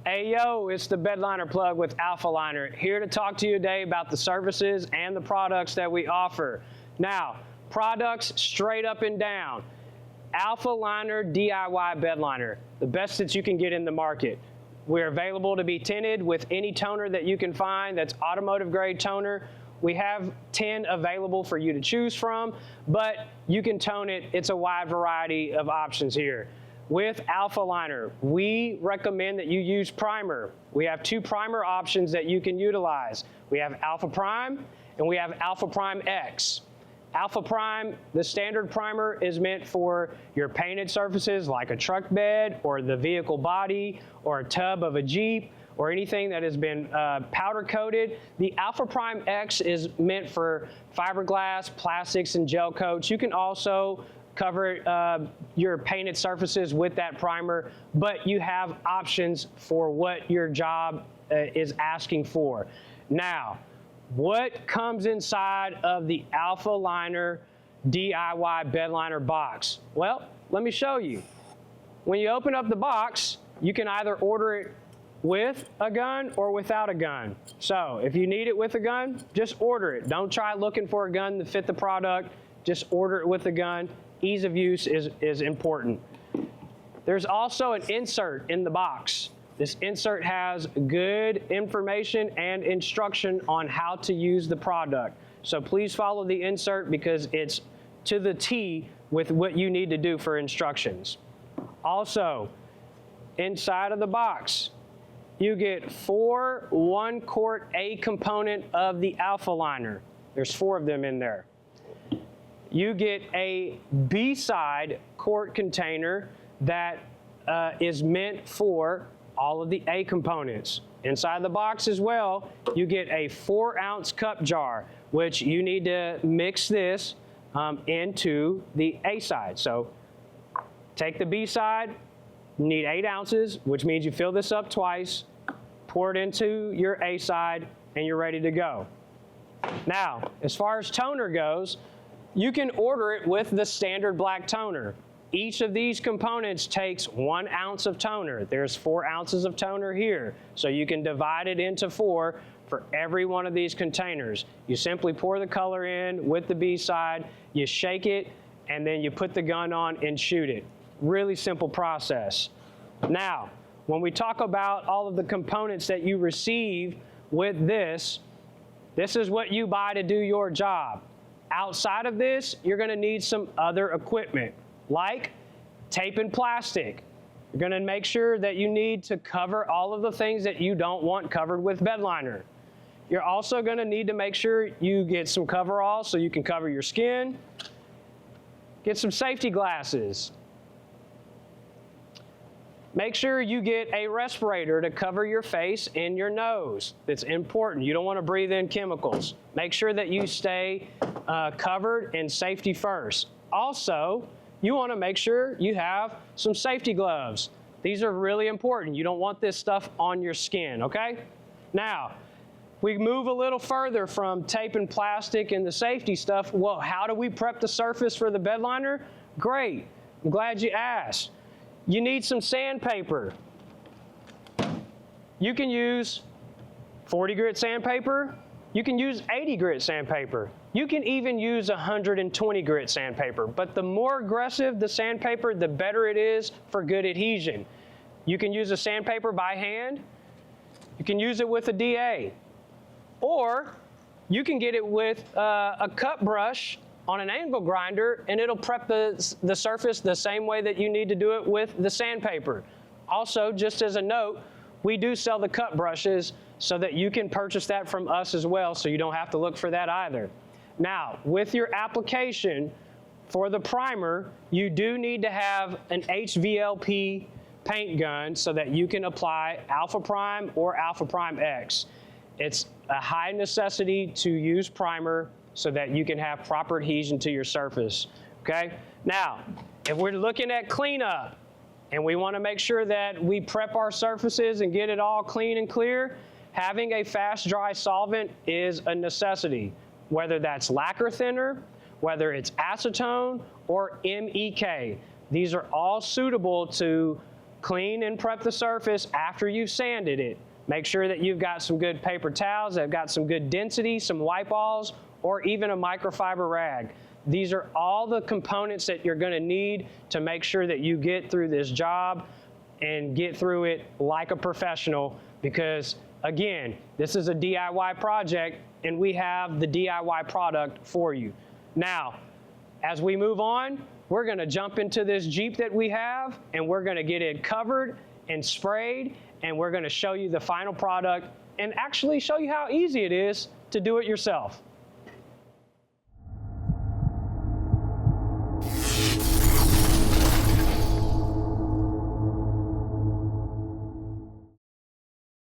Hey yo, it's the Bedliner plug with Alpha Liner, here to talk to you today about the services and the products that we offer. Now, products straight up and down. Alpha Liner DIY Bed Liner, the best that you can get in the market. We're available to be tinted with any toner that you can find that's automotive grade toner. We have 10 available for you to choose from, but you can tone it. It's a wide variety of options here. With Alpha Liner, we recommend that you use primer. We have 2 primer options that you can utilize. We have Alpha Prime and we have Alpha Prime X. Alpha Prime, the standard primer, is meant for your painted surfaces like a truck bed or the vehicle body or a tub of a Jeep or anything that has been powder coated. The Alpha Prime X is meant for fiberglass, plastics, and gel coats. You can also cover your painted surfaces with that primer, but you have options for what your job is asking for. Now, what comes inside of the Alpha Liner DIY Bed Liner box? Well, let me show you. When you open up the box, you can either order it with a gun or without a gun. So if you need it with a gun, just order it. Don't try looking for a gun to fit the product. Just order it with a gun. Ease of use is important. There's also an insert in the box. This insert has good information and instruction on how to use the product. So please follow the insert because it's to the T with what you need to do for instructions. Also, inside of the box, you get 4 1-quart A component of the Alpha Liner. There's 4 of them in there. You get a B-side quart container that is meant for all of the A components. Inside the box as well, you get a 4-ounce cup jar, which you need to mix this into the A side. So take the B side, you need 8 ounces, which means you fill this up twice, pour it into your A side, and you're ready to go. Now, as far as toner goes, you can order it with the standard black toner. Each of these components takes 1 ounce of toner. There's 4 ounces of toner here. So you can divide it into 4 for every one of these containers. You simply pour the color in with the B side, you shake it, and then you put the gun on and shoot it. Really simple process. Now, when we talk about all of the components that you receive with this is what you buy to do your job. Outside of this, you're going to need some other equipment, like tape and plastic. You're going to make sure that you need to cover all of the things that you don't want covered with bed liner. You're also going to need to make sure you get some coveralls so you can cover your skin. Get some safety glasses. Make sure you get a respirator to cover your face and your nose. It's important. You don't want to breathe in chemicals. Make sure that you stay covered and safety first. Also, you want to make sure you have some safety gloves. These are really important. You don't want this stuff on your skin, okay? Now, we move a little further from tape and plastic and the safety stuff. Well, how do we prep the surface for the bed liner? Great. I'm glad you asked. You need some sandpaper. You can use 40 grit sandpaper. You can use 80 grit sandpaper. You can even use 120 grit sandpaper. But the more aggressive the sandpaper, the better it is for good adhesion. You can use a sandpaper by hand. You can use it with a DA. Or you can get it with a cut brush on an angle grinder, and it'll prep the surface the same way that you need to do it with the sandpaper. Also, just as a note, we do sell the cut brushes so that you can purchase that from us as well, so you don't have to look for that either. Now, with your application for the primer, you do need to have an HVLP paint gun so that you can apply Alpha Prime or Alpha Prime X. It's a high necessity to use primer so that you can have proper adhesion to your surface, okay? Now, if we're looking at cleanup and we wanna make sure that we prep our surfaces and get it all clean and clear, having a fast dry solvent is a necessity, whether that's lacquer thinner, whether it's acetone or MEK. These are all suitable to clean and prep the surface after you've sanded it. Make sure that you've got some good paper towels that have got some good density, some wipe alls, or even a microfiber rag. These are all the components that you're going to need to make sure that you get through this job and get through it like a professional, because again, this is a DIY project and we have the DIY product for you. Now, as we move on, we're going to jump into this Jeep that we have and we're going to get it covered and sprayed, and we're going to show you the final product and actually show you how easy it is to do it yourself.